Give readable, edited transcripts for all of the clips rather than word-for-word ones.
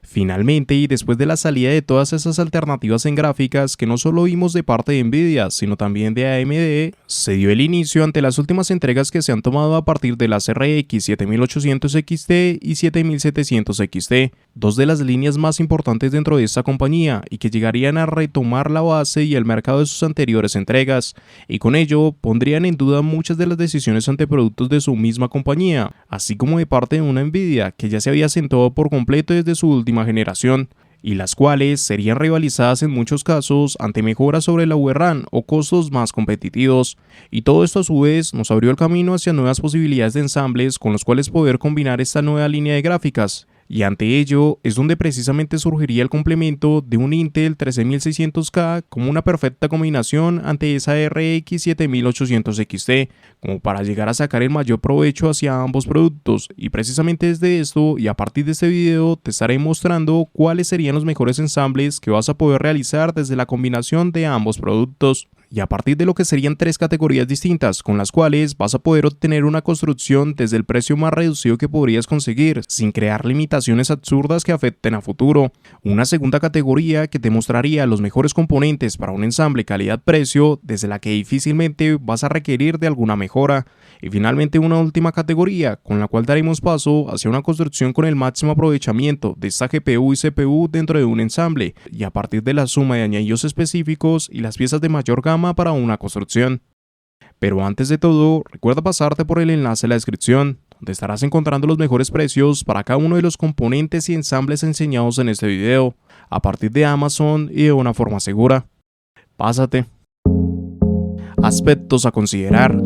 Finalmente, y después de la salida de todas esas alternativas en gráficas que no solo vimos de parte de Nvidia, sino también de AMD, se dio el inicio ante las últimas entregas que se han tomado a partir de las RX 7800 XT y 7700 XT, dos de las líneas más importantes dentro de esta compañía y que llegarían a retomar la base y el mercado de sus anteriores entregas, y con ello pondrían en duda muchas de las decisiones ante productos de su misma compañía, así como de parte de una Nvidia que ya se había asentado por completo desde su última generación, y las cuales serían rivalizadas en muchos casos ante mejoras sobre la VRAM o costos más competitivos, y todo esto a su vez nos abrió el camino hacia nuevas posibilidades de ensambles con los cuales poder combinar esta nueva línea de gráficas. Y ante ello es donde precisamente surgiría el complemento de un Intel 13600K como una perfecta combinación ante esa RX 7800 XT, como para llegar a sacar el mayor provecho hacia ambos productos. Y precisamente desde esto y a partir de este video te estaré mostrando cuáles serían los mejores ensambles que vas a poder realizar desde la combinación de ambos productos, y a partir de lo que serían tres categorías distintas con las cuales vas a poder obtener una construcción desde el precio más reducido que podrías conseguir sin crear limitaciones absurdas que afecten a futuro. Una segunda categoría que te mostraría los mejores componentes para un ensamble calidad-precio desde la que difícilmente vas a requerir de alguna mejora. Y finalmente una última categoría con la cual daremos paso hacia una construcción con el máximo aprovechamiento de esta GPU y CPU dentro de un ensamble, y a partir de la suma de añadidos específicos y las piezas de mayor gama para una construcción. Pero antes de todo, recuerda pasarte por el enlace en la descripción, donde estarás encontrando los mejores precios para cada uno de los componentes y ensambles enseñados en este video, a partir de Amazon y de una forma segura. Pásate. Aspectos a considerar.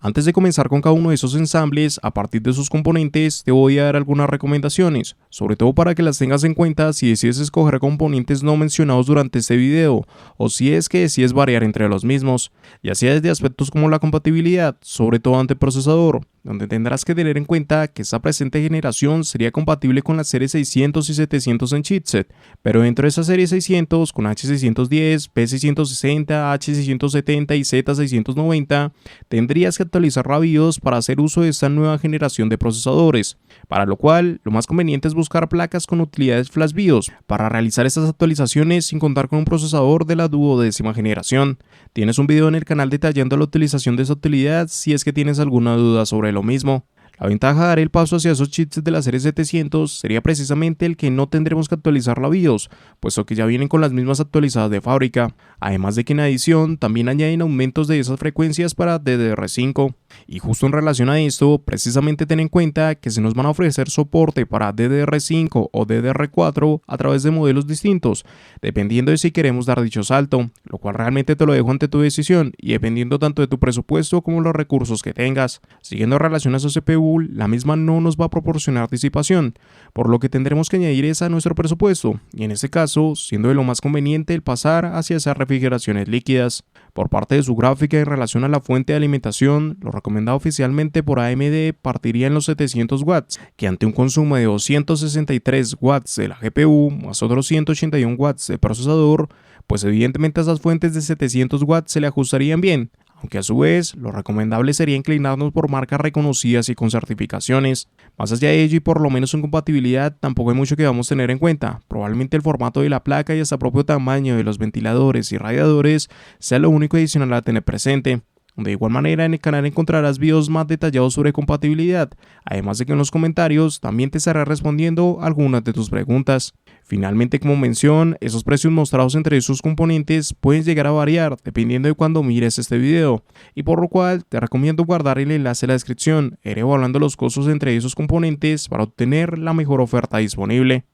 Antes de comenzar con cada uno de esos ensambles, a partir de sus componentes, te voy a dar algunas recomendaciones, sobre todo para que las tengas en cuenta si decides escoger componentes no mencionados durante este video, o si es que decides variar entre los mismos, ya sea desde aspectos como la compatibilidad, sobre todo ante procesador, donde tendrás que tener en cuenta que esta presente generación sería compatible con las series 600 y 700 en chipset, pero dentro de esa serie 600 con H610, P660, H670 y Z690 tendrías que actualizar la BIOS para hacer uso de esta nueva generación de procesadores, para lo cual lo más conveniente es buscar placas con utilidades Flash BIOS para realizar estas actualizaciones sin contar con un procesador de la 12ª generación. Tienes un video en el canal detallando la utilización de esa utilidad si es que tienes alguna duda sobre lo mismo. La ventaja de dar el paso hacia esos chipsets de la serie 700 sería precisamente el que no tendremos que actualizar la BIOS, puesto que ya vienen con las mismas actualizadas de fábrica, además de que en adición también añaden aumentos de esas frecuencias para DDR5. Y justo en relación a esto, precisamente ten en cuenta que se nos van a ofrecer soporte para DDR5 o DDR4 a través de modelos distintos, dependiendo de si queremos dar dicho salto, lo cual realmente te lo dejo ante tu decisión y dependiendo tanto de tu presupuesto como los recursos que tengas. Siguiendo en relación a su CPU, la misma no nos va a proporcionar disipación, por lo que tendremos que añadir esa a nuestro presupuesto, y en este caso, siendo de lo más conveniente el pasar hacia esas refrigeraciones líquidas. Por parte de su gráfica en relación a la fuente de alimentación, lo recomendado oficialmente por AMD partiría en los 700 watts, que ante un consumo de 263 watts de la GPU más otros 181 watts de procesador, pues evidentemente a esas fuentes de 700 watts se le ajustarían bien, aunque a su vez lo recomendable sería inclinarnos por marcas reconocidas y con certificaciones. Más allá de ello y por lo menos en compatibilidad tampoco hay mucho que vamos a tener en cuenta, probablemente el formato de la placa y hasta propio tamaño de los ventiladores y radiadores sea lo único adicional a tener presente. De igual manera en el canal encontrarás videos más detallados sobre compatibilidad, además de que en los comentarios también te estaré respondiendo algunas de tus preguntas. Finalmente, como mención, esos precios mostrados entre esos componentes pueden llegar a variar dependiendo de cuando mires este video, y por lo cual te recomiendo guardar el enlace en la descripción, iré evaluando los costos entre esos componentes para obtener la mejor oferta disponible.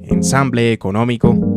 Ensamble económico.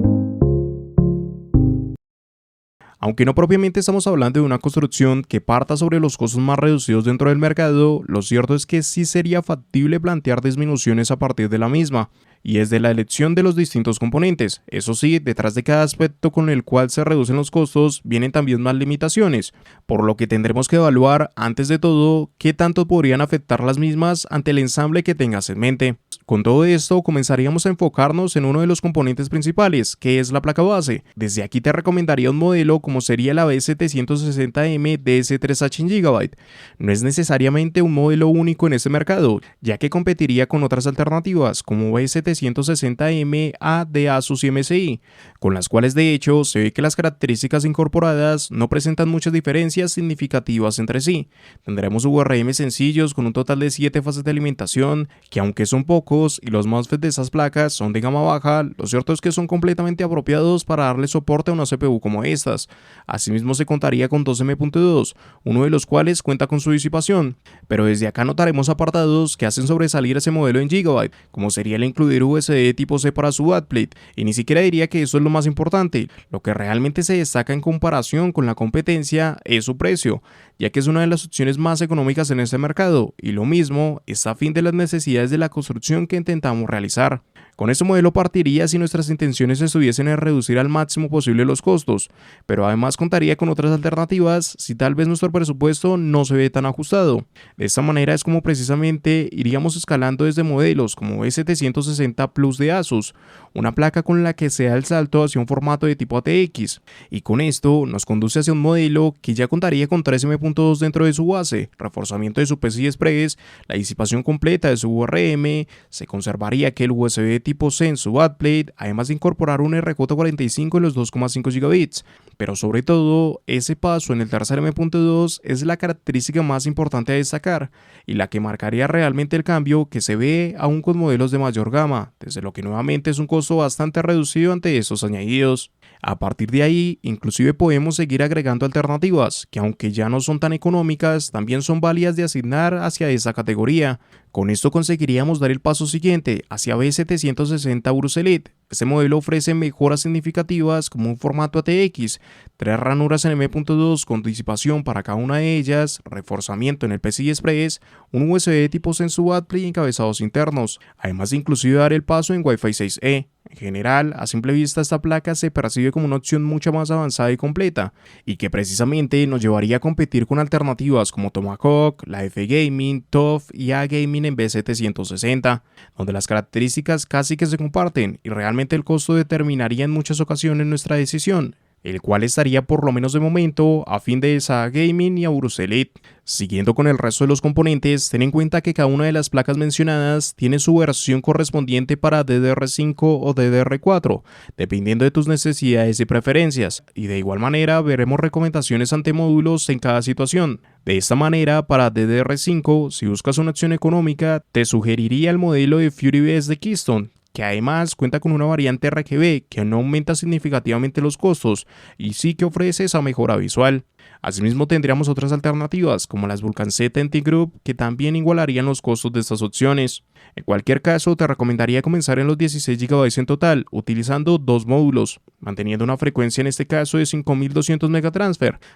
Aunque no propiamente estamos hablando de una construcción que parta sobre los costos más reducidos dentro del mercado, lo cierto es que sí sería factible plantear disminuciones a partir de la misma, y es de la elección de los distintos componentes. Eso sí, detrás de cada aspecto con el cual se reducen los costos, vienen también más limitaciones, por lo que tendremos que evaluar, antes de todo, qué tanto podrían afectar las mismas ante el ensamble que tengas en mente. Con todo esto, comenzaríamos a enfocarnos en uno de los componentes principales, que es la placa base. Desde aquí te recomendaría un modelo como sería la B760M DS3H en GB. No es necesariamente un modelo único en este mercado, ya que competiría con otras alternativas como B760M-A de Asus y MSI, con las cuales de hecho se ve que las características incorporadas no presentan muchas diferencias significativas entre sí. Tendremos URM sencillos con un total de 7 fases de alimentación, que aunque son pocos y los MOSFET de esas placas son de gama baja, lo cierto es que son completamente apropiados para darle soporte a una CPU como estas. Asimismo se contaría con dos M.2, uno de los cuales cuenta con su disipación, pero desde acá notaremos apartados que hacen sobresalir ese modelo en Gigabyte, como sería el incluir USB tipo C para su backplate, y ni siquiera diría que eso es lo más importante. Lo que realmente se destaca en comparación con la competencia es su precio, ya que es una de las opciones más económicas en este mercado, y lo mismo está a fin de las necesidades de la construcción que intentamos realizar. Con este modelo partiría si nuestras intenciones estuviesen en reducir al máximo posible los costos, pero además contaría con otras alternativas si tal vez nuestro presupuesto no se ve tan ajustado. De esta manera es como precisamente iríamos escalando desde modelos como B760 Plus de Asus, una placa con la que se da el salto hacia un formato de tipo ATX, y con esto nos conduce hacia un modelo que ya contaría con 3 M.2 dentro de su base, reforzamiento de su PCI Express, la disipación completa de su URM, se conservaría aquel USB tipo C en su backplate, además de incorporar un RJ45 en los 2,5 GB. Pero sobre todo, ese paso en el tercer M.2 es la característica más importante a destacar y la que marcaría realmente el cambio que se ve aún con modelos de mayor gama, desde lo que nuevamente es un costo bastante reducido ante estos añadidos. A partir de ahí, inclusive podemos seguir agregando alternativas, que aunque ya no son tan económicas, también son válidas de asignar hacia esa categoría. Con esto conseguiríamos dar el paso siguiente hacia B760 Aorus Elite. Este modelo ofrece mejoras significativas como un formato ATX, 3 ranuras en M.2 con disipación para cada una de ellas, reforzamiento en el PCI Express, un USB tipo C en su backplate y encabezados internos, además de inclusive dar el paso en Wi-Fi 6E. En general, a simple vista esta placa se percibe como una opción mucho más avanzada y completa, y que precisamente nos llevaría a competir con alternativas como Tomahawk, la F Gaming, TUF y A Gaming en B760, donde las características casi que se comparten y realmente el costo determinaría en muchas ocasiones nuestra decisión, el cual estaría por lo menos de momento a fin de esa Gaming y Aorus Elite. Siguiendo con el resto de los componentes, ten en cuenta que cada una de las placas mencionadas tiene su versión correspondiente para DDR5 o DDR4, dependiendo de tus necesidades y preferencias, y de igual manera veremos recomendaciones ante módulos en cada situación. De esta manera, para DDR5, si buscas una opción económica, te sugeriría el modelo de FuryBS de Keystone, que además cuenta con una variante RGB que no aumenta significativamente los costos y sí que ofrece esa mejora visual. Asimismo tendríamos otras alternativas como las Vulcan Z NT Group que también igualarían los costos de estas opciones. En cualquier caso te recomendaría comenzar en los 16 GB en total utilizando dos módulos, manteniendo una frecuencia en este caso de 5200 MT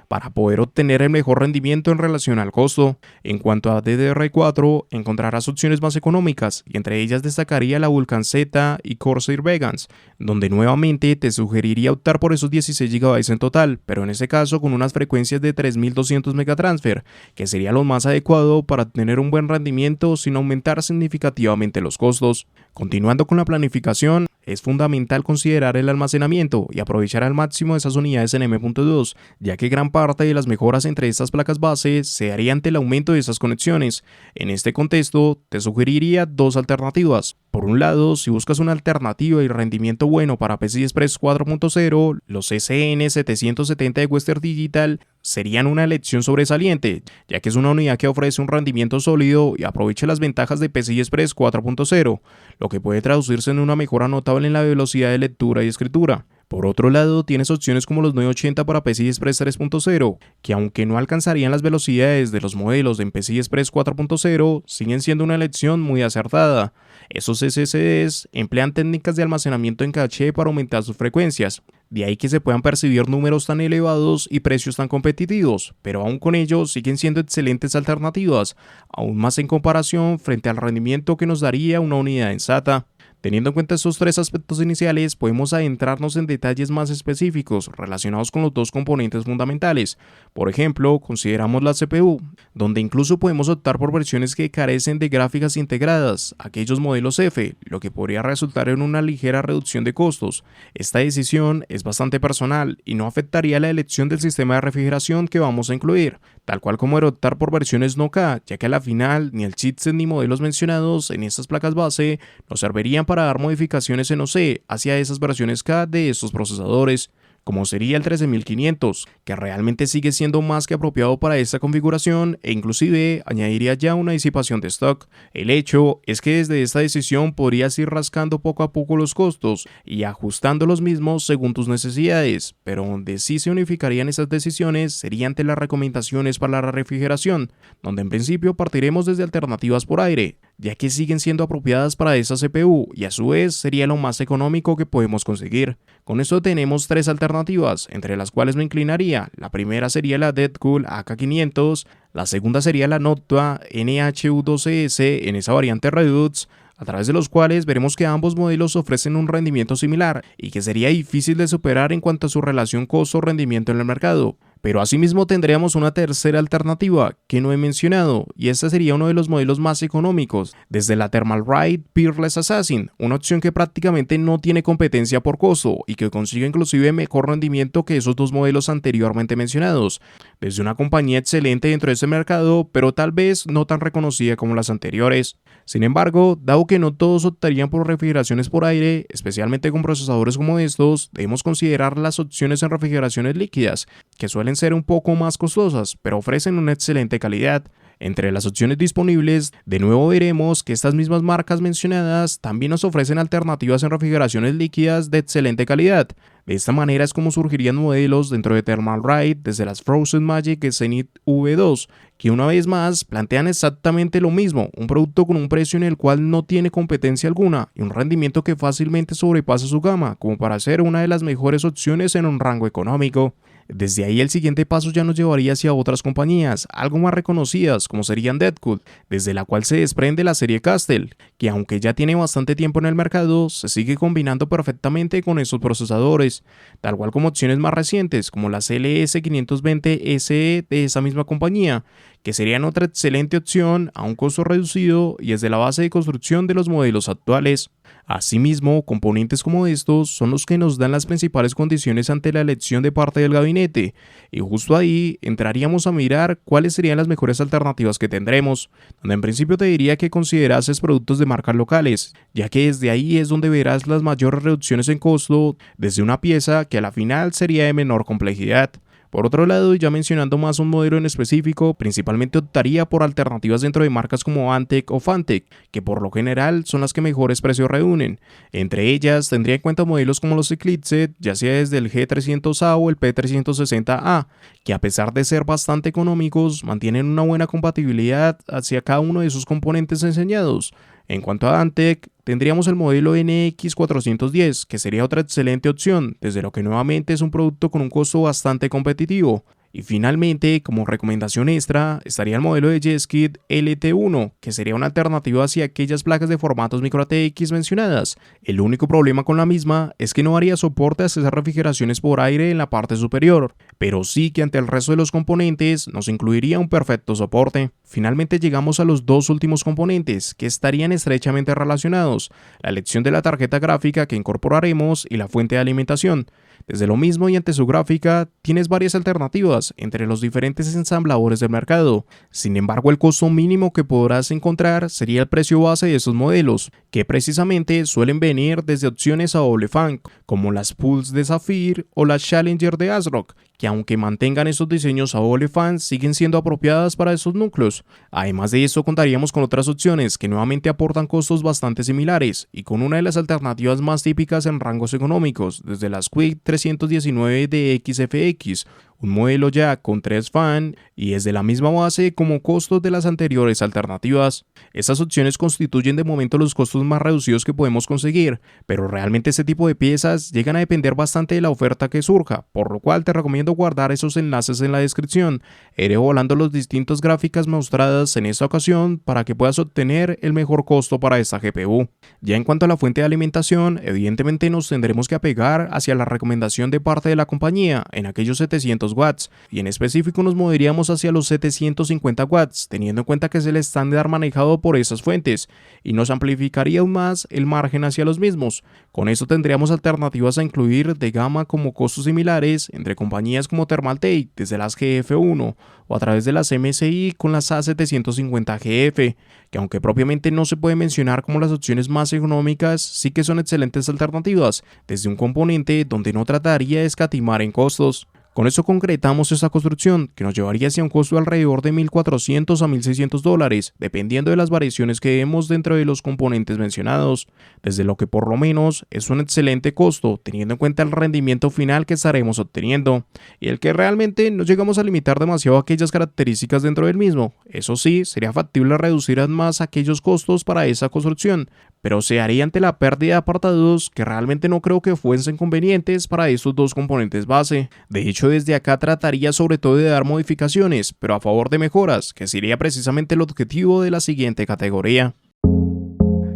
para poder obtener el mejor rendimiento en relación al costo. En cuanto a DDR4 encontrarás opciones más económicas y entre ellas destacaría la Vulcan Z y Corsair Vegans, donde nuevamente te sugeriría optar por esos 16 GB en total, pero en este caso con unas frecuencias de 3200 MT, que sería lo más adecuado para tener un buen rendimiento sin aumentar significativamente los costos. Continuando con la planificación, es fundamental considerar el almacenamiento y aprovechar al máximo esas unidades en M.2, ya que gran parte de las mejoras entre estas placas base se haría ante el aumento de esas conexiones. En este contexto, te sugeriría dos alternativas. Por un lado, si buscas una alternativa y rendimiento bueno para PCI Express 4.0, los SN770 de Western Digital serían una elección sobresaliente, ya que es una unidad que ofrece un rendimiento sólido y aprovecha las ventajas de PCI Express 4.0, lo que puede traducirse en una mejora notable en la velocidad de lectura y escritura. Por otro lado, tienes opciones como los 980 para PCI Express 3.0, que aunque no alcanzarían las velocidades de los modelos de PCI Express 4.0, siguen siendo una elección muy acertada. Esos SSDs emplean técnicas de almacenamiento en caché para aumentar sus frecuencias, de ahí que se puedan percibir números tan elevados y precios tan competitivos, pero aún con ello siguen siendo excelentes alternativas, aún más en comparación frente al rendimiento que nos daría una unidad en SATA. Teniendo en cuenta estos tres aspectos iniciales, podemos adentrarnos en detalles más específicos relacionados con los dos componentes fundamentales. Por ejemplo, consideramos la CPU, donde incluso podemos optar por versiones que carecen de gráficas integradas, aquellos modelos F, lo que podría resultar en una ligera reducción de costos. Esta decisión es bastante personal y no afectaría la elección del sistema de refrigeración que vamos a incluir, tal cual como el optar por versiones no K, ya que a la final ni el chipset ni modelos mencionados en estas placas base nos servirían para dar modificaciones en OC hacia esas versiones K de estos procesadores, como sería el 13500, que realmente sigue siendo más que apropiado para esta configuración e inclusive añadiría ya una disipación de stock. El hecho es que desde esta decisión podrías ir rascando poco a poco los costos y ajustando los mismos según tus necesidades, pero donde sí se unificarían esas decisiones sería ante las recomendaciones para la refrigeración, donde en principio partiremos desde alternativas por aire, ya que siguen siendo apropiadas para esa CPU y a su vez sería lo más económico que podemos conseguir. Con esto tenemos tres alternativas, entre las cuales me inclinaría. La primera sería la Deadcool AK500, la segunda sería la Noctua NHU12S en esa variante Redux, a través de los cuales veremos que ambos modelos ofrecen un rendimiento similar y que sería difícil de superar en cuanto a su relación costo-rendimiento en el mercado. Pero asimismo tendríamos una tercera alternativa que no he mencionado, y esta sería uno de los modelos más económicos, desde la Thermalright Peerless Assassin, una opción que prácticamente no tiene competencia por costo y que consigue inclusive mejor rendimiento que esos dos modelos anteriormente mencionados, desde una compañía excelente dentro de este mercado, pero tal vez no tan reconocida como las anteriores. Sin embargo, dado que no todos optarían por refrigeraciones por aire, especialmente con procesadores como estos, debemos considerar las opciones en refrigeraciones líquidas, que suelen ser un poco más costosas, pero ofrecen una excelente calidad. Entre las opciones disponibles, de nuevo veremos que estas mismas marcas mencionadas también nos ofrecen alternativas en refrigeraciones líquidas de excelente calidad. De esta manera es como surgirían modelos dentro de Thermalright desde las Frozen Magic Zenith V2, que una vez más plantean exactamente lo mismo, un producto con un precio en el cual no tiene competencia alguna y un rendimiento que fácilmente sobrepasa su gama, como para ser una de las mejores opciones en un rango económico. Desde ahí el siguiente paso ya nos llevaría hacia otras compañías, algo más reconocidas como serían Deadcool, desde la cual se desprende la serie Castle, que aunque ya tiene bastante tiempo en el mercado, se sigue combinando perfectamente con esos procesadores, tal cual como opciones más recientes como las LS520 SE de esa misma compañía, que serían otra excelente opción a un costo reducido y desde la base de construcción de los modelos actuales. Asimismo, componentes como estos son los que nos dan las principales condiciones ante la elección de parte del gabinete, y justo ahí entraríamos a mirar cuáles serían las mejores alternativas que tendremos, donde en principio te diría que considerases productos de marcas locales, ya que desde ahí es donde verás las mayores reducciones en costo desde una pieza que a la final sería de menor complejidad. Por otro lado, ya mencionando más un modelo en específico, principalmente optaría por alternativas dentro de marcas como Antec o Fantech, que por lo general son las que mejores precios reúnen. Entre ellas, tendría en cuenta modelos como los Eclipse, ya sea desde el G300A o el P360A, que a pesar de ser bastante económicos, mantienen una buena compatibilidad hacia cada uno de sus componentes enseñados. En cuanto a Antec, tendríamos el modelo NX410, que sería otra excelente opción, desde lo que nuevamente es un producto con un costo bastante competitivo. Y finalmente, como recomendación extra, estaría el modelo de Jeskit LT1, que sería una alternativa hacia aquellas placas de formatos micro ATX mencionadas. El único problema con la misma es que no haría soporte a esas refrigeraciones por aire en la parte superior, pero sí que ante el resto de los componentes nos incluiría un perfecto soporte. Finalmente llegamos a los dos últimos componentes, que estarían estrechamente relacionados, la elección de la tarjeta gráfica que incorporaremos y la fuente de alimentación. Desde lo mismo y ante su gráfica, tienes varias alternativas entre los diferentes ensambladores del mercado. Sin embargo, el costo mínimo que podrás encontrar sería el precio base de estos modelos, que precisamente suelen venir desde opciones a doble fan, como las Pulse de Zafir o las Challenger de ASRock, que aunque mantengan estos diseños a doble fan, siguen siendo apropiadas para esos núcleos. Además de esto, contaríamos con otras opciones que nuevamente aportan costos bastante similares y con una de las alternativas más típicas en rangos económicos, desde las Quick 319 de XFX, un modelo jack con 3 fan y es de la misma base como costos de las anteriores alternativas. Estas opciones constituyen de momento los costos más reducidos que podemos conseguir, pero realmente este tipo de piezas llegan a depender bastante de la oferta que surja, por lo cual te recomiendo guardar esos enlaces en la descripción. Iré volando las distintas gráficas mostradas en esta ocasión para que puedas obtener el mejor costo para esta GPU. Ya en cuanto a la fuente de alimentación, evidentemente nos tendremos que apegar hacia la recomendación de parte de la compañía en aquellos 700 watts y en específico nos moveríamos hacia los 750 watts, teniendo en cuenta que es el estándar manejado por esas fuentes y nos amplificaría aún más el margen hacia los mismos. Con esto tendríamos alternativas a incluir de gama como costos similares entre compañías como Thermaltake desde las GF1 o a través de las MSI con las A750GF, que aunque propiamente no se puede mencionar como las opciones más económicas, sí que son excelentes alternativas desde un componente donde no trataría de escatimar en costos. Con eso concretamos esta construcción, que nos llevaría hacia un costo alrededor de $1,400 a $1,600, dependiendo de las variaciones que demos dentro de los componentes mencionados, desde lo que por lo menos es un excelente costo, teniendo en cuenta el rendimiento final que estaremos obteniendo, y el que realmente no llegamos a limitar demasiado aquellas características dentro del mismo. Eso sí, sería factible reducir aún más aquellos costos para esa construcción, pero se haría ante la pérdida de apartados que realmente no creo que fuesen convenientes para estos dos componentes base. De hecho, desde acá trataría sobre todo de dar modificaciones, pero a favor de mejoras, que sería precisamente el objetivo de la siguiente categoría.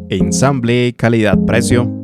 Ensamble, calidad, precio.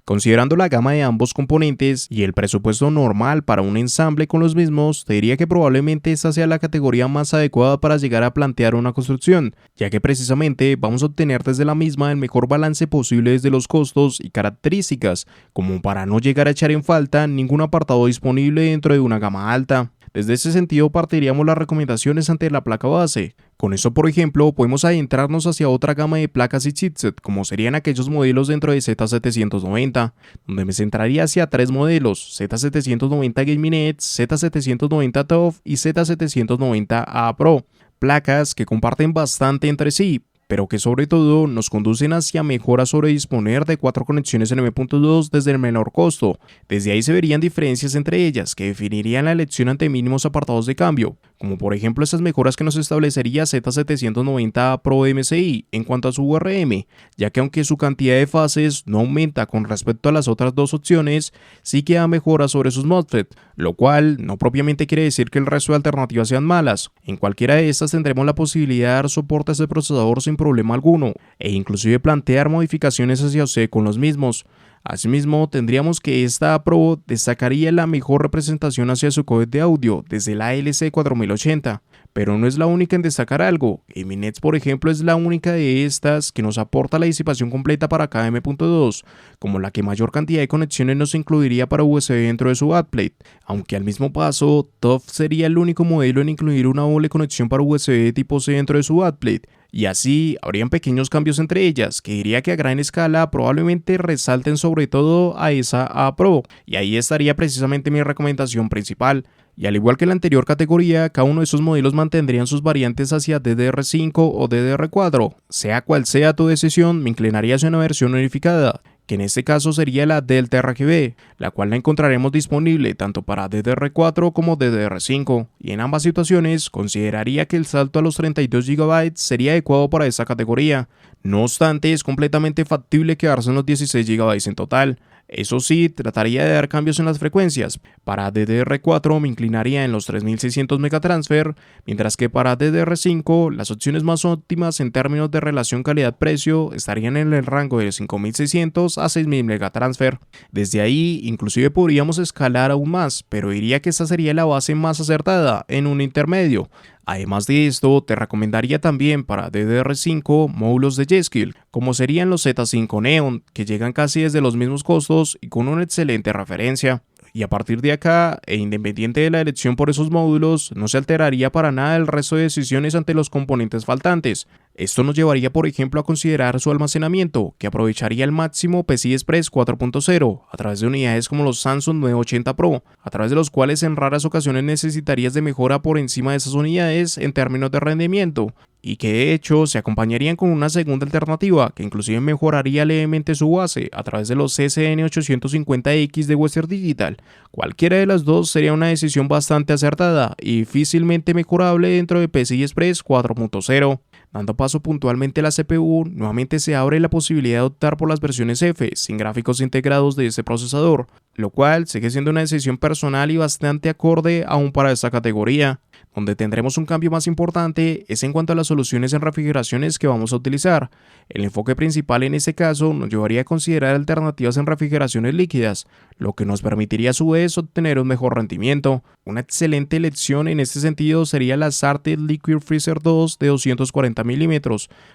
Considerando la gama de ambos componentes y el presupuesto normal para un ensamble con los mismos, te diría que probablemente esta sea la categoría más adecuada para llegar a plantear una construcción, ya que precisamente vamos a obtener desde la misma el mejor balance posible desde los costos y características, como para no llegar a echar en falta ningún apartado disponible dentro de una gama alta. Desde ese sentido partiríamos las recomendaciones ante la placa base. Con eso, por ejemplo, podemos adentrarnos hacia otra gama de placas y chipset, como serían aquellos modelos dentro de Z790, donde me centraría hacia 3 modelos: Z790 Gaming Edge, Z790 TUF y Z790A Pro, placas que comparten bastante entre sí, pero que sobre todo nos conducen hacia mejoras sobre disponer de 4 conexiones M.2 desde el menor costo. Desde ahí se verían diferencias entre ellas que definirían la elección ante mínimos apartados de cambio, como por ejemplo estas mejoras que nos establecería Z790 Pro MSI en cuanto a su URM, ya que aunque su cantidad de fases no aumenta con respecto a las otras dos opciones, sí que da mejoras sobre sus MOSFET, lo cual no propiamente quiere decir que el resto de alternativas sean malas. En cualquiera de estas tendremos la posibilidad de dar soporte a este procesador sin problema alguno, e inclusive plantear modificaciones hacia OC con los mismos. Asimismo, tendríamos que esta Pro destacaría la mejor representación hacia su codec de audio desde la LC4080, pero no es la única en destacar algo. Eminex, por ejemplo, es la única de estas que nos aporta la disipación completa para cada M.2, como la que mayor cantidad de conexiones nos incluiría para USB dentro de su backplate, aunque al mismo paso, TUF sería el único modelo en incluir una doble conexión para USB tipo C dentro de su backplate. Y así habrían pequeños cambios entre ellas, que diría que a gran escala probablemente resalten sobre todo a esa A Pro, y ahí estaría precisamente mi recomendación principal. Y al igual que la anterior categoría, cada uno de esos modelos mantendrían sus variantes hacia DDR5 o DDR4. Sea cual sea tu decisión, me inclinaría hacia una versión unificada, que en este caso sería la Delta RGB, la cual la encontraremos disponible tanto para DDR4 como DDR5, y en ambas situaciones consideraría que el salto a los 32 GB sería adecuado para esta categoría. No obstante, es completamente factible quedarse en los 16 GB en total. Eso sí, trataría de dar cambios en las frecuencias. Para DDR4 me inclinaría en los 3600 megatransfer, mientras que para DDR5 las opciones más óptimas en términos de relación calidad-precio estarían en el rango de 5600 a 6000 megatransfer. Desde ahí inclusive podríamos escalar aún más, pero diría que esta sería la base más acertada en un intermedio. Además de esto, te recomendaría también para DDR5 módulos de G-Skill, como serían los Z5 Neon, que llegan casi desde los mismos costos y con una excelente referencia. Y a partir de acá, e independiente de la elección por esos módulos, no se alteraría para nada el resto de decisiones ante los componentes faltantes, Esto nos llevaría, por ejemplo, a considerar su almacenamiento, que aprovecharía al máximo PCI Express 4.0 a través de unidades como los Samsung 980 Pro, a través de los cuales en raras ocasiones necesitarías de mejora por encima de esas unidades en términos de rendimiento, y que de hecho se acompañarían con una segunda alternativa que inclusive mejoraría levemente su base a través de los CCN 850X de Western Digital. Cualquiera de las dos sería una decisión bastante acertada y difícilmente mejorable dentro de PCI Express 4.0. Dando paso puntualmente a la CPU, nuevamente se abre la posibilidad de optar por las versiones F sin gráficos integrados de este procesador, lo cual sigue siendo una decisión personal y bastante acorde aún para esta categoría. Donde tendremos un cambio más importante es en cuanto a las soluciones en refrigeraciones que vamos a utilizar. El enfoque principal en este caso nos llevaría a considerar alternativas en refrigeraciones líquidas, lo que nos permitiría a su vez obtener un mejor rendimiento. Una excelente elección en este sentido sería la Sartec Liquid Freezer 2 de 240 mm,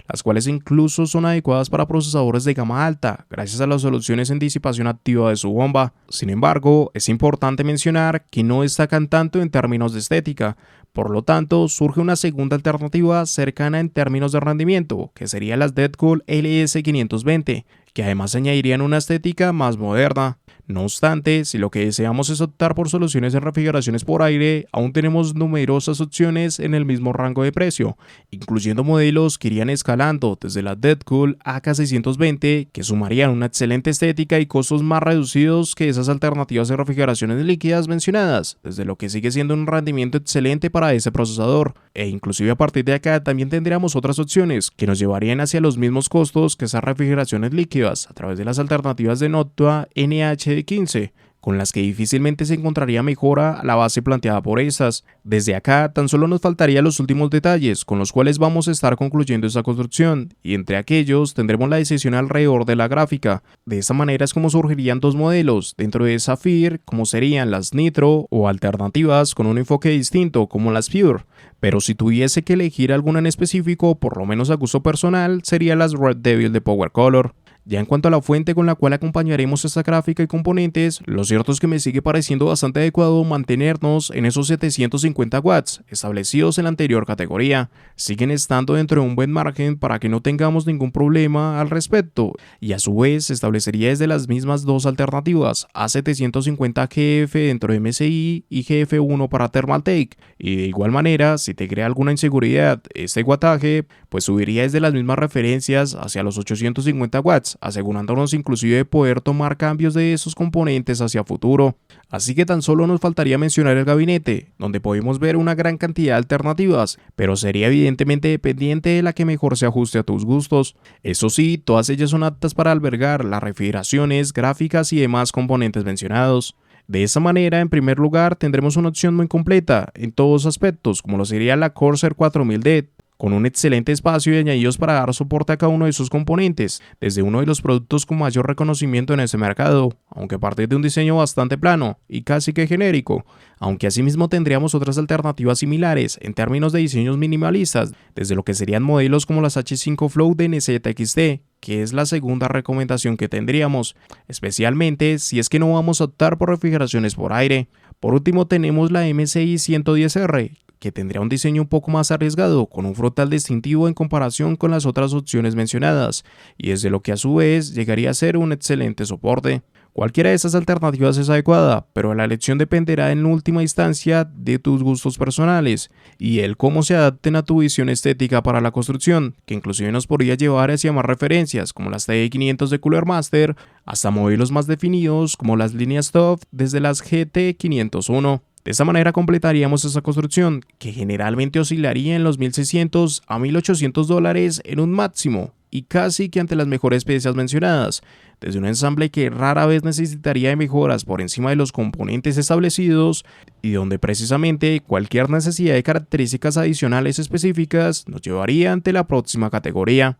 las cuales incluso son adecuadas para procesadores de gama alta, gracias a las soluciones en disipación activa de su bomba. Sin embargo, es importante mencionar que no destacan tanto en términos de estética. Por lo tanto, surge una segunda alternativa cercana en términos de rendimiento, que sería las Deadcool LS520, que además añadirían una estética más moderna. No obstante, si lo que deseamos es optar por soluciones en refrigeraciones por aire, aún tenemos numerosas opciones en el mismo rango de precio, incluyendo modelos que irían escalando desde la Deadcool AK620, que sumarían una excelente estética y costos más reducidos que esas alternativas de refrigeraciones líquidas mencionadas, desde lo que sigue siendo un rendimiento excelente para ese procesador, e inclusive a partir de acá también tendríamos otras opciones que nos llevarían hacia los mismos costos que esas refrigeraciones líquidas a través de las alternativas de Noctua NH15, con las que difícilmente se encontraría mejora a la base planteada por estas. Desde acá tan solo nos faltarían los últimos detalles con los cuales vamos a estar concluyendo esta construcción, y entre aquellos tendremos la decisión alrededor de la gráfica. De esta manera es como surgirían dos modelos dentro de Sapphire, como serían las Nitro o alternativas con un enfoque distinto como las Pure. Pero si tuviese que elegir alguna en específico, por lo menos a gusto personal, serían las Red Devil de Power Color. Ya en cuanto a la fuente con la cual acompañaremos esta gráfica y componentes, lo cierto es que me sigue pareciendo bastante adecuado mantenernos en esos 750 watts establecidos en la anterior categoría. Siguen estando dentro de un buen margen para que no tengamos ningún problema al respecto, y a su vez se establecería desde las mismas dos alternativas, A750 GF dentro de MSI y GF1 para Thermaltake, y de igual manera, si te crea alguna inseguridad este wattaje, pues subiría desde las mismas referencias hacia los 850 watts, asegurándonos inclusive de poder tomar cambios de esos componentes hacia futuro. Así que tan solo nos faltaría mencionar el gabinete, donde podemos ver una gran cantidad de alternativas, pero sería evidentemente dependiente de la que mejor se ajuste a tus gustos. Eso sí, todas ellas son aptas para albergar las refrigeraciones, gráficas y demás componentes mencionados. De esa manera, en primer lugar, tendremos una opción muy completa en todos aspectos, como lo sería la Corsair 4000D, con un excelente espacio y añadidos para dar soporte a cada uno de sus componentes, desde uno de los productos con mayor reconocimiento en ese mercado, aunque a partir de un diseño bastante plano y casi que genérico, aunque asimismo tendríamos otras alternativas similares en términos de diseños minimalistas, desde lo que serían modelos como las H5 Flow de NZXT, que es la segunda recomendación que tendríamos, especialmente si es que no vamos a optar por refrigeraciones por aire. Por último tenemos la MSI 110R, que tendría un diseño un poco más arriesgado, con un frontal distintivo en comparación con las otras opciones mencionadas, y desde lo que a su vez llegaría a ser un excelente soporte. Cualquiera de esas alternativas es adecuada, pero la elección dependerá en última instancia de tus gustos personales y el cómo se adapten a tu visión estética para la construcción, que inclusive nos podría llevar hacia más referencias como las TI500 de Cooler Master, hasta modelos más definidos como las líneas TOF desde las GT501. De esta manera completaríamos esta construcción, que generalmente oscilaría en los $1,600 a $1,800 en un máximo, y casi que ante las mejores piezas mencionadas, desde un ensamble que rara vez necesitaría de mejoras por encima de los componentes establecidos, y donde precisamente cualquier necesidad de características adicionales específicas nos llevaría ante la próxima categoría.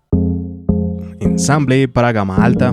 Ensamble para gama alta.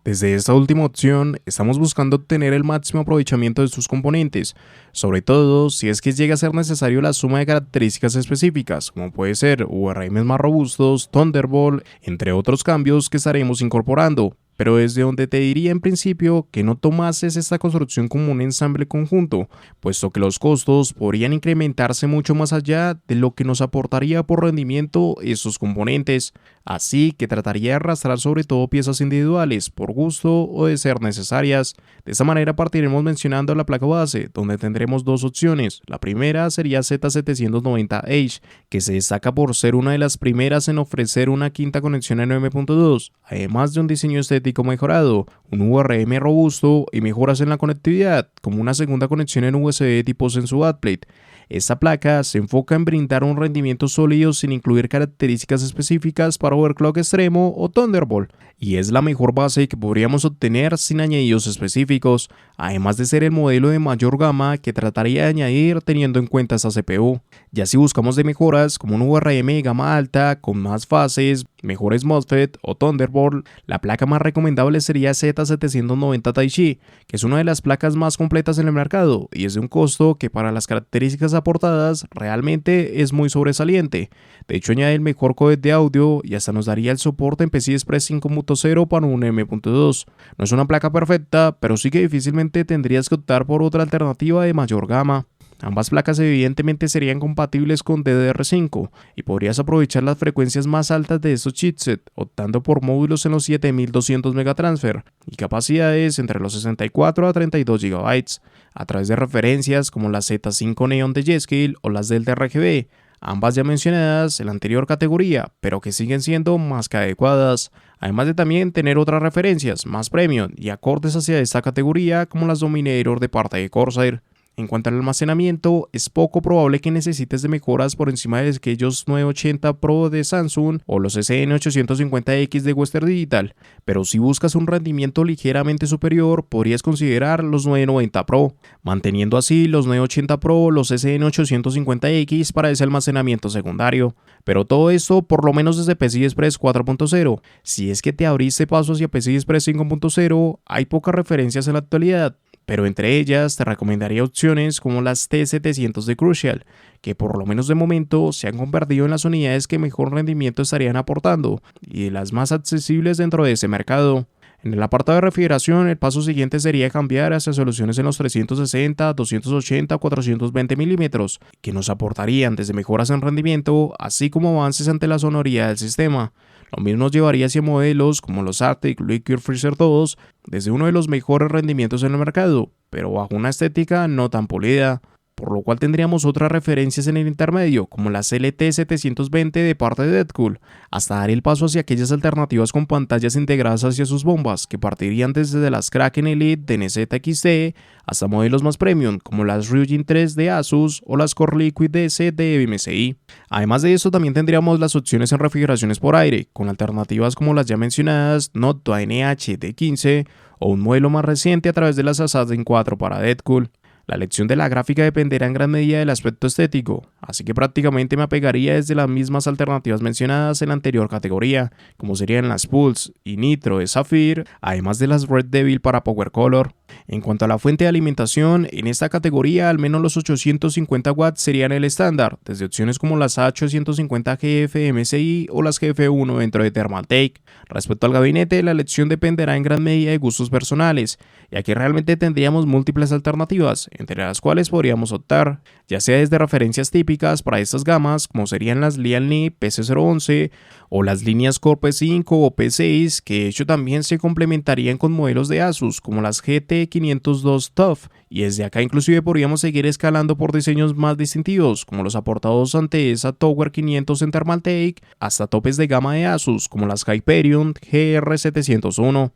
Desde esta última opción, estamos buscando obtener el máximo aprovechamiento de sus componentes, sobre todo si es que llega a ser necesario la suma de características específicas, como puede ser URMs más robustos, Thunderbolt, entre otros cambios que estaremos incorporando. pero desde donde te diría en principio que no tomases esta construcción como un ensamble conjunto, puesto que los costos podrían incrementarse mucho más allá de lo que nos aportaría por rendimiento estos componentes, así que trataría de arrastrar sobre todo piezas individuales por gusto o de ser necesarias. De esta manera partiremos mencionando la placa base, donde tendremos dos opciones. La primera sería Z790H, que se destaca por ser una de las primeras en ofrecer una quinta conexión en 9.2, además de un diseño estético mejorado, un URM robusto y mejoras en la conectividad, como una segunda conexión en USB tipo Sensu Backplate. Esta placa se enfoca en brindar un rendimiento sólido sin incluir características específicas para overclock extremo o Thunderbolt, y es la mejor base que podríamos obtener sin añadidos específicos, además de ser el modelo de mayor gama que trataría de añadir teniendo en cuenta esta CPU. Ya si buscamos de mejoras como un URM de gama alta con más fases, mejores MOSFET o Thunderbolt, la placa más recomendable sería Z790 Taichi, que es una de las placas más completas en el mercado y es de un costo que para las características aportadas realmente es muy sobresaliente. De hecho, añade el mejor codec de audio y hasta nos daría el soporte en PCI Express 5.0 para un M.2. No es una placa perfecta, pero sí que difícilmente tendrías que optar por otra alternativa de mayor gama. Ambas placas evidentemente serían compatibles con DDR5 y podrías aprovechar las frecuencias más altas de estos chipsets, optando por módulos en los 7200 MT y capacidades entre los 64 a 32 GB, a través de referencias como las Z5 Neon de G.Skill o las Delta RGB, ambas ya mencionadas en la anterior categoría, pero que siguen siendo más que adecuadas, además de también tener otras referencias más premium y acordes hacia esta categoría como las Dominator de parte de Corsair. En cuanto al almacenamiento, es poco probable que necesites de mejoras por encima de aquellos 980 Pro de Samsung o los SN850X de Western Digital, pero si buscas un rendimiento ligeramente superior, podrías considerar los 990 Pro, manteniendo así los 980 Pro o los SN850X para ese almacenamiento secundario. Pero todo esto por lo menos desde PCI Express 4.0. Si es que te abriste paso hacia PCI Express 5.0, hay pocas referencias en la actualidad, pero entre ellas te recomendaría opciones como las T700 de Crucial, que por lo menos de momento se han convertido en las unidades que mejor rendimiento estarían aportando y de las más accesibles dentro de ese mercado. En el apartado de refrigeración, el paso siguiente sería cambiar hacia soluciones en los 360, 280 o 420 milímetros, que nos aportarían desde mejoras en rendimiento, así como avances ante la sonoridad del sistema. Lo mismo nos llevaría hacia modelos como los Arctic Liquid Freezer 2, desde uno de los mejores rendimientos en el mercado, pero bajo una estética no tan pulida, por lo cual tendríamos otras referencias en el intermedio, como la CLT720 de parte de Deadcool, hasta dar el paso hacia aquellas alternativas con pantallas integradas hacia sus bombas, que partirían desde las Kraken Elite de NZXT hasta modelos más premium, como las Ryujin 3 de Asus o las Core Liquid DS de MSI. Además de esto, también tendríamos las opciones en refrigeraciones por aire, con alternativas como las ya mencionadas Noto NH de 15 o un modelo más reciente a través de las Assassin 4 para Deadcool. La elección de la gráfica dependerá en gran medida del aspecto estético, así que prácticamente me apegaría desde las mismas alternativas mencionadas en la anterior categoría, como serían las Pulse y Nitro de Sapphire, además de las Red Devil para Power Color. En cuanto a la fuente de alimentación, en esta categoría al menos los 850 watts serían el estándar, desde opciones como las A850 GF de MSI o las GF1 dentro de Thermaltake. Respecto al gabinete, la elección dependerá en gran medida de gustos personales, ya que realmente tendríamos múltiples alternativas, entre las cuales podríamos optar, ya sea desde referencias típicas para estas gamas, como serían las Lialni PC011 o las líneas Core P5 o P6, que de hecho también se complementarían con modelos de Asus, como las GT502 TUF, y desde acá inclusive podríamos seguir escalando por diseños más distintivos, como los aportados ante esa Tower 500 en Thermaltake, hasta topes de gama de Asus, como las Hyperion GR701.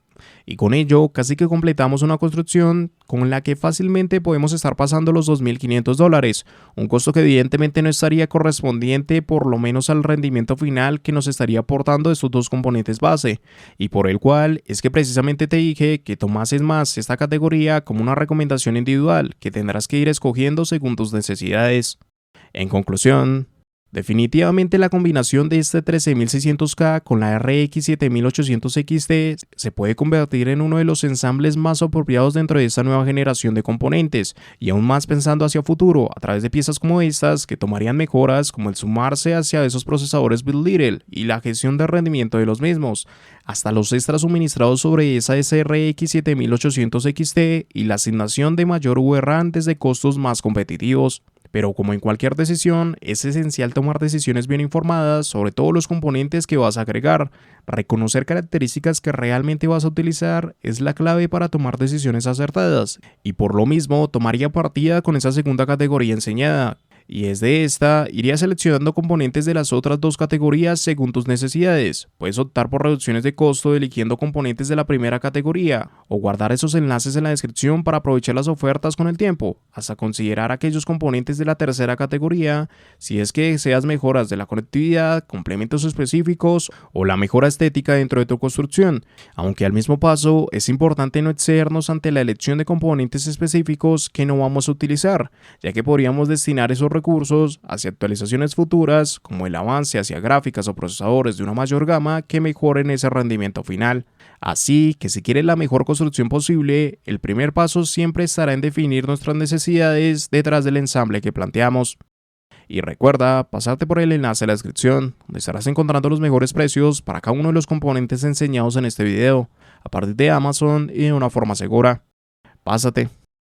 Y con ello casi que completamos una construcción con la que fácilmente podemos estar pasando los $2.500, un costo que evidentemente no estaría correspondiente por lo menos al rendimiento final que nos estaría aportando estos dos componentes base, y por el cual es que precisamente te dije que tomases más esta categoría como una recomendación individual que tendrás que ir escogiendo según tus necesidades. En conclusión, Definitivamente la combinación de este 13600K con la RX 7800 XT se puede convertir en uno de los ensambles más apropiados dentro de esta nueva generación de componentes, y aún más pensando hacia futuro a través de piezas como estas que tomarían mejoras como el sumarse hacia esos procesadores Build Little y la gestión de rendimiento de los mismos, hasta los extras suministrados sobre esa SRX 7800 XT y la asignación de mayor VRAM desde costos más competitivos. Pero como en cualquier decisión, es esencial tomar decisiones bien informadas sobre todos los componentes que vas a agregar. Reconocer características que realmente vas a utilizar es la clave para tomar decisiones acertadas, y por lo mismo tomaría partida con esa segunda categoría enseñada. Y desde esta, iría seleccionando componentes de las otras dos categorías según tus necesidades. Puedes optar por reducciones de costo eligiendo componentes de la primera categoría, o guardar esos enlaces en la descripción para aprovechar las ofertas con el tiempo, hasta considerar aquellos componentes de la tercera categoría, si es que deseas mejoras de la conectividad, complementos específicos o la mejora estética dentro de tu construcción. Aunque al mismo paso, es importante no excedernos ante la elección de componentes específicos que no vamos a utilizar, ya que podríamos destinar esos recursos hacia actualizaciones futuras, como el avance hacia gráficas o procesadores de una mayor gama que mejoren ese rendimiento final. Así que si quieres la mejor construcción posible, el primer paso siempre estará en definir nuestras necesidades detrás del ensamble que planteamos. Y recuerda pasarte por el enlace de la descripción, donde estarás encontrando los mejores precios para cada uno de los componentes enseñados en este video, a partir de Amazon y de una forma segura. Pásate.